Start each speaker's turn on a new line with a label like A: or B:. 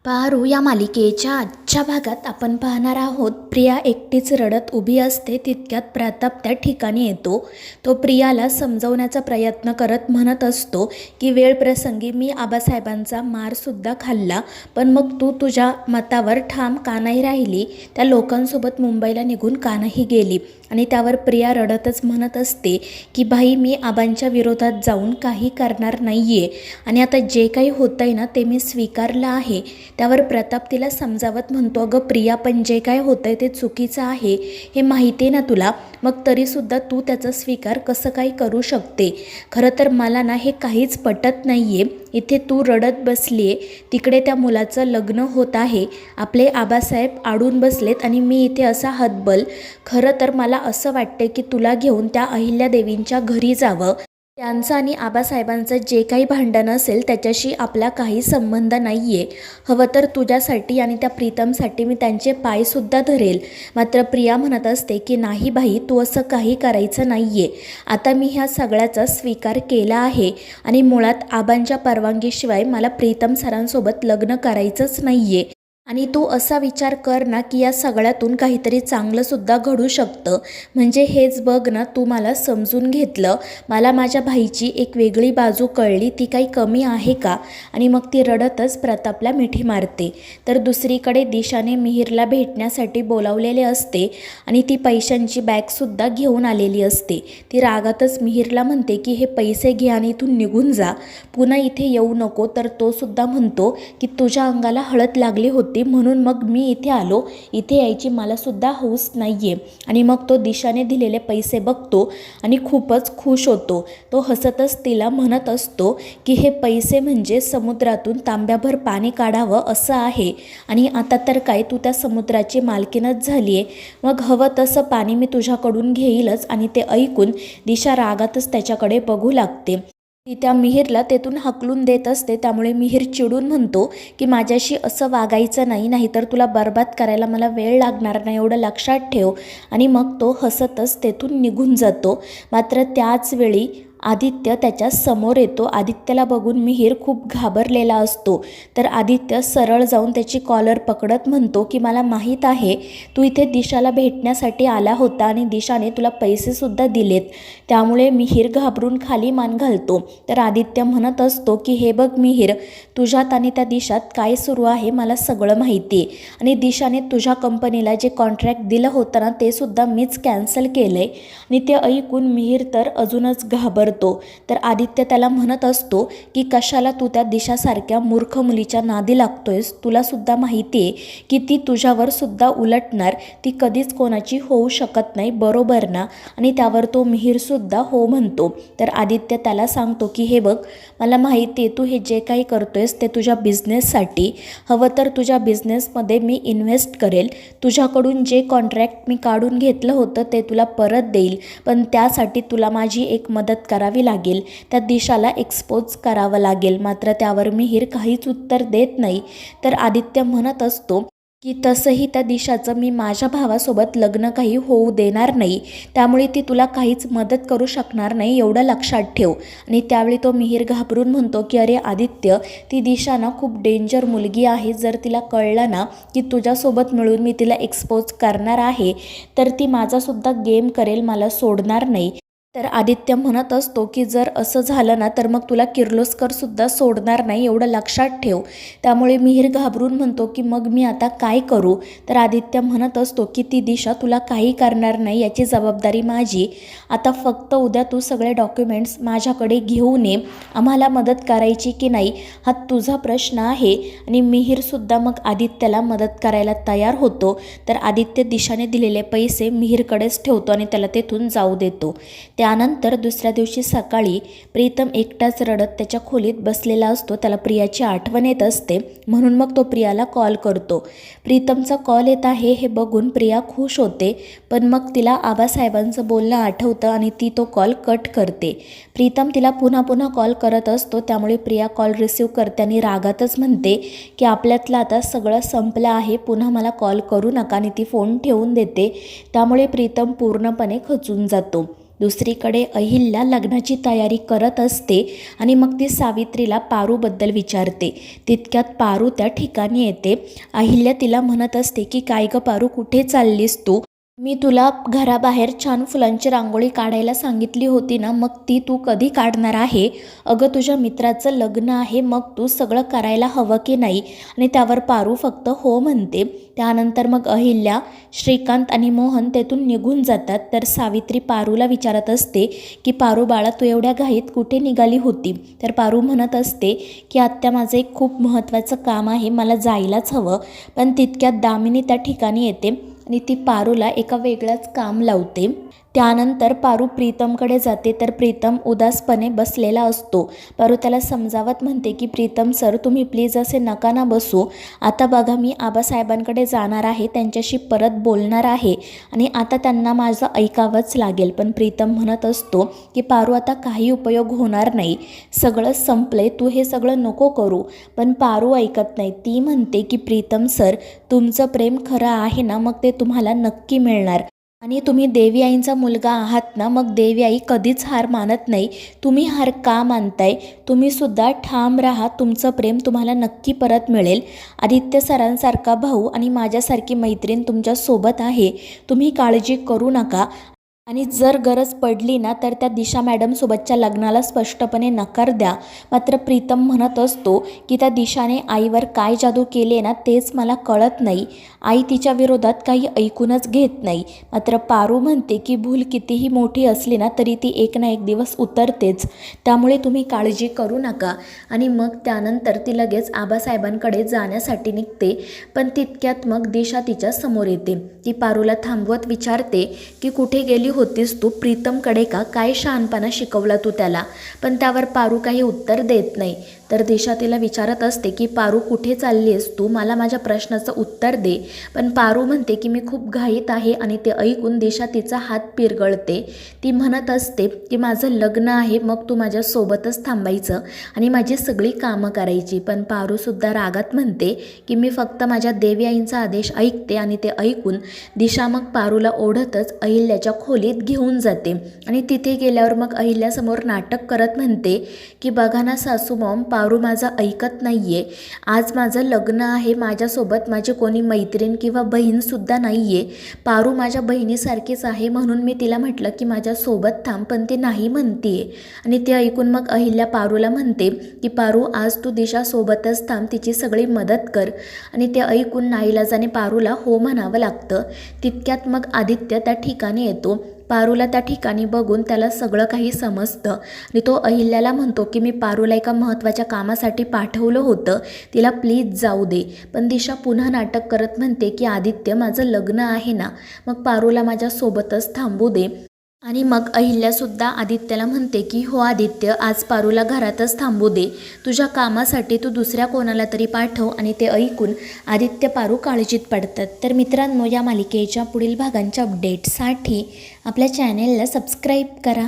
A: पारू या मालिकेच्या आजच्या भागात आपण पाहणार आहोत. प्रिया एकटीच रडत उभी असते. तितक्यात प्रताप त्या ठिकाणी येतो. तो प्रियाला समजवण्याचा प्रयत्न करत म्हणत असतो की वेळ प्रसंगी मी आबासाहेबांचा मारसुद्धा खाल्ला, पण मग तू तुझ्या मतावर ठाम का नाही राहिली? त्या लोकांसोबत मुंबईला निघून का नाही गेली? आणि त्यावर प्रिया रडतच म्हणत असते की भाई, मी आबांच्या विरोधात जाऊन काही करणार नाही आहे आणि आता जे काही होतं आहे ना ते मी स्वीकारलं आहे. त्यावर प्रताप तिला समजावत म्हणतो, अगं प्रिया, पण जे काय होतं आहे ते चुकीचं आहे हे माहिती आहे ना तुला, मग तरीसुद्धा तू त्याचा स्वीकार कसं काही करू शकते? खरं तर मला ना हे काहीच पटत नाही आहे. इथे तू रडत बसली आहे, तिकडे त्या मुलाचं लग्न होत आहे, आपले आबासाहेब आडून बसलेत आणि मी इथे असा हतबल. खरं तर मला असं वाटतं की तुला घेऊन त्या अहिल्यादेवींच्या घरी जावं. त्यांचं आणि आबासाहेबांचं जे काही भांडण असेल त्याच्याशी आपला काही संबंध नाही आहे. हवं तर तुझ्यासाठी आणि त्या प्रीतमसाठी मी त्यांचे पायसुद्धा धरेल. मात्र प्रिया म्हणत असते की नाही बाई, तू असं काही करायचं नाही आहे. आता मी ह्या सगळ्याचा स्वीकार केला आहे आणि मुळात आबांच्या परवानगीशिवाय मला प्रीतम सरांसोबत लग्न करायचंच नाही आहे. आणि तू असा विचार कर ना की या सगळ्यातून काहीतरी चांगलंसुद्धा घडू शकतं. म्हणजे हेच बघ ना, तू मला समजून घेतलं, मला माझ्या भाईची एक वेगळी बाजू कळली, ती काही कमी आहे का? आणि मग ती रडतच प्रतापला मिठी मारते. तर दुसरीकडे दिशाने मिहिरला भेटण्यासाठी बोलावलेले असते आणि ती पैशांची बॅगसुद्धा घेऊन आलेली असते. ती रागातच मिहिरला म्हणते की हे पैसे घे आणि इथून निघून जा, पुन्हा इथे येऊ नको. तर तो सुद्धा म्हणतो की तुझ्या अंगाला हळद लागली होती म्हणून मग मी इथे आलो, इथे यायची मला सुद्धा हौस नाहीये. आणि मग तो दिशाने दिलेले पैसे बघतो आणि खूपच खुश होतो. तो हसतच तिला म्हणत असतो की हे पैसे म्हणजे समुद्रातून तांब्याभर पाणी काढावं असं आहे आणि आता तर काय तू त्या समुद्राची मालकीनच झाली आहे, मग हवं तसं पाणी मी तुझ्याकडून घेईलच. आणि ते ऐकून दिशा रागातच त्याच्याकडे बघू लागते. ती त्या मिहिरला तेथून हकलून देत असते. त्यामुळे मिहिर चिडून म्हणतो की माझ्याशी असं वागायचं नाही, नाहीतर तुला बर्बाद करायला मला वेळ लागणार नाही, एवढं लक्षात ठेव. आणि मग तो हसतच तेथून निघून जातो. मात्र त्याच वेळी आदित्य त्याच्या समोर येतो. आदित्यला बघून मिहिर खूप घाबरलेला असतो. तर आदित्य सरळ जाऊन त्याची कॉलर पकडत म्हणतो की मला माहीत आहे तू इथे दिशाला भेटण्यासाठी आला होता आणि दिशाने तुला पैसेसुद्धा दिलेत. त्यामुळे मिहिर घाबरून खाली मान घालतो. तर आदित्य म्हणत असतो की हे बघ मिहिर, तुझ्यात आणि त्या दिशात काय सुरू आहे मला सगळं माहिती आहे आणि दिशाने तुझ्या कंपनीला जे कॉन्ट्रॅक्ट दिलं होतं ना ते सुद्धा मीच कॅन्सल केलं आहे. आणि ते ऐकून मिहिर तर अजूनच घाबरतो. तर आदित्य त्याला म्हणत असतो की कशाला तू त्या दिशासारख्या मूर्ख मुलीच्या नादी लागतोयस? तुला सुद्धा माहिती आहे की ती तुझ्यावर सुद्धा उलटणार, ती कधीच कोणाची होऊ शकत नाही, बरोबर ना? आणि त्यावर तो मिहिरसुद्धा हो म्हणतो. तर आदित्य त्याला सांगतो की हे बघ, मला माहिती आहे तू हे जे काही करतोयस ते तुझ्या बिझनेससाठी, हवं तर तुझ्या बिझनेसमध्ये मी इन्व्हेस्ट करेल, तुझ्याकडून जे कॉन्ट्रॅक्ट मी काढून घेतलं होतं ते तुला परत देईल, पण त्यासाठी तुला माझी एक मदत करावी लागेल, त्या दिशाला एक्सपोज करावं लागेल. मात्र त्यावर मिहिर काहीच उत्तर देत नाही. तर आदित्य म्हणत असतो की तसंही त्या दिशाचं मी माझ्या भावासोबत लग्न काही होऊ देणार नाही, त्यामुळे ती तुला काहीच मदत करू शकणार नाही, एवढं लक्षात ठेव. आणि त्यावेळी तो मिहिर घाबरून म्हणतो की अरे आदित्य, ती दिशा ना खूप डेंजर मुलगी आहे, जर तिला कळलं ना की तुझ्यासोबत मिळून मी तिला एक्सपोज करणार आहे तर ती माझासुद्धा गेम करेल, मला सोडणार नाही. तर आदित्य म्हणत असतो की जर असं झालं ना तर मग तुला किर्लोस्करसुद्धा सोडणार नाही, एवढं लक्षात ठेव. त्यामुळे मिहिर घाबरून म्हणतो की मग मी आता काय करू? तर आदित्य म्हणत असतो की ती दिशा तुला काही करणार नाही, याची जबाबदारी माझी. आता फक्त उद्या तू सगळे डॉक्युमेंट्स माझ्याकडे घेऊन ये, आम्हाला मदत करायची की नाही हा तुझा प्रश्न आहे. आणि मिहिरसुद्धा मग आदित्यला मदत करायला तयार होतो. तर आदित्य दिशाने दिलेले पैसे मिहिरकडेच ठेवतो आणि त्याला तेथून जाऊ देतो. त्यानंतर दुसऱ्या दिवशी सकाळी प्रीतम एकटाच रडत त्याच्या खोलीत बसलेला असतो. त्याला प्रियाची आठवण येत असते, म्हणून मग तो प्रियाला कॉल करतो. प्रीतमचा कॉल येत आहे हे बघून प्रिया खुश होते, पण मग तिला आबासाहेबांचं बोलणं आठवतं आणि ती तो कॉल कट करते. प्रीतम तिला पुन्हा पुन्हा कॉल करत असतो, त्यामुळे प्रिया कॉल रिसीव करते आणि रागातच म्हणते की आपल्यातलं आता सगळं संपलं आहे, पुन्हा मला कॉल करू नका. आणि ती फोन ठेवून देते. त्यामुळे प्रीतम पूर्णपणे खचून जातो. दुसरीकडे अहिल्या लग्नाची तयारी करत असते आणि मग ती सावित्रीला पारूबद्दल विचारते. तितक्यात पारू त्या ठिकाणी येते. अहिल्या तिला म्हणत असते की काय गं पारू, कुठे चाललीस तू? मी तुला घराबाहेर छान फुलांची रांगोळी काढायला सांगितली होती ना, मग ती तू कधी काढणार आहे? अगं तुझ्या मित्राचं लग्न आहे, मग तू सगळं करायला हवं की नाही? आणि त्यावर पारू फक्त हो म्हणते. त्यानंतर मग अहिल्या, श्रीकांत आणि मोहन तेथून निघून जातात. तर सावित्री पारूला विचारत असते की पारू बाळा, तू एवढ्या घाईत कुठे निघाली होती? तर पारू म्हणत असते की आत्या, माझं एक खूप महत्त्वाचं काम आहे, मला जायलाच हवं. पण तितक्यात दामिनी त्या ठिकाणी येते आणि ती पारूला एका वेगळंच काम लावते. त्यानंतर पारू प्रीतमकडे जाते. तर प्रीतम उदासपणे बसलेला असतो. पारू त्याला समजावत म्हणते की प्रीतम सर, तुम्ही प्लीज असे नका ना बसू. आता बघा, मी आबासाहेबांकडे जाणार आहे, त्यांच्याशी परत बोलणार आहे आणि आता त्यांना माझं ऐकावंच लागेल. पण प्रीतम म्हणत असतो की पारू, आता काही उपयोग होणार नाही, सगळं संपलंय, तू हे सगळं नको करू. पण पारू ऐकत नाही. ती म्हणते की प्रीतम सर, तुमचं प्रेम खरं आहे ना, मग ते तुम्हाला नक्की मिळणार. आणि तुम्ही देवी आईंचा मुलगा आहात ना, मग देवी आई कधीच हार मानत नाही. तुम्ही हार का मानताय? तुम्ही सुद्धा ठाम राहा, तुमचं प्रेम तुम्हाला नक्की परत मिळेल. आदित्य सरांसारखा भाऊ आणि माझ्यासारखी मैत्रीण तुमच्यासोबत आहे, तुम्ही काळजी करू नका. आणि जर गरज पडली ना, तर त्या दिशा मॅडमसोबतच्या लग्नाला स्पष्टपणे नकार द्या. मात्र प्रीतम म्हणत असतो की त्या दिशाने आईवर काय जादू केले ना, तेच मला कळत नाही. आई तिच्या विरोधात काही ऐकूनच घेत नाही. मात्र पारू म्हणते की भूल कितीही मोठी असली ना, तरी ती एक ना एक दिवस उतरतेच, त्यामुळे तुम्ही काळजी करू नका. आणि मग त्यानंतर ती लगेच आबासाहेबांकडे जाण्यासाठी निघते. पण तितक्यात मग दिशा तिच्या समोर येते. ती पारूला थांबवत विचारते की कुठे गेली होतीस तू? प्रीतमकडे का? काय शहाणपणा शिकवला तू त्याला? पण त्यावर पारू काही उत्तर देत नाही. तर दिशा तिला विचारत असते की पारू, कुठे चालली आहेस तू? मला माझ्या प्रश्नाचं उत्तर दे. पण पारू म्हणते की मी खूप घाईत आहे. आणि ते ऐकून दिशा तिचा हात पिरगळते. ती म्हणत असते की माझं लग्न आहे, मग तू माझ्यासोबतच थांबायचं आणि माझी सगळी कामं करायची. पण पारूसुद्धा रागात म्हणते की मी फक्त माझ्या देवी आईंचा आदेश ऐकते. आणि ते ऐकून दिशा मग पारूला ओढतच अहिल्याच्या खोलीत घेऊन जाते. आणि तिथे गेल्यावर मग अहिल्यासमोर नाटक करत म्हणते की बघा ना सासूमॉम, पारू माझं ऐकत नाही आहे. आज माझं लग्न आहे, माझ्यासोबत माझी कोणी मैत्रीण किंवा बहीणसुद्धा नाही आहे. पारू माझ्या बहिणीसारखीच आहे, म्हणून मी तिला म्हटलं की माझ्यासोबत थांब, पण ती नाही म्हणते आहे. आणि ते ऐकून मग अहिल्या पारूला म्हणते की पारू, आज तू दिशासोबतच थांब, तिची सगळी मदत कर. आणि ते ऐकून नाईलाजाने पारूला हो म्हणावं लागतं. तितक्यात मग आदित्य त्या ठिकाणी येतो. पारूला त्या ठिकाणी बघून त्याला सगळं काही समजतं आणि तो अहिल्याला म्हणतो की मी पारूला एका महत्त्वाच्या कामासाठी पाठवलं होतं, तिला प्लीज जाऊ दे. पण दिशा पुन्हा नाटक करत म्हणते की आदित्य, माझं लग्न आहे ना, मग पारूला माझ्यासोबतच थांबू दे. आणि मग अहिल्यासुद्धा आदित्यला म्हणते की हो आदित्य, आज पारूला घरातच थांबू दे, तुझ्या कामासाठी तू दुसऱ्या कोणाला तरी पाठव. आणि ते ऐकून आदित्य पारू काळजीत पडतात. तर मित्रांनो, या मालिकेच्या पुढील भागांच्या अपडेटसाठी आपल्या चॅनेलला सबस्क्राईब करा.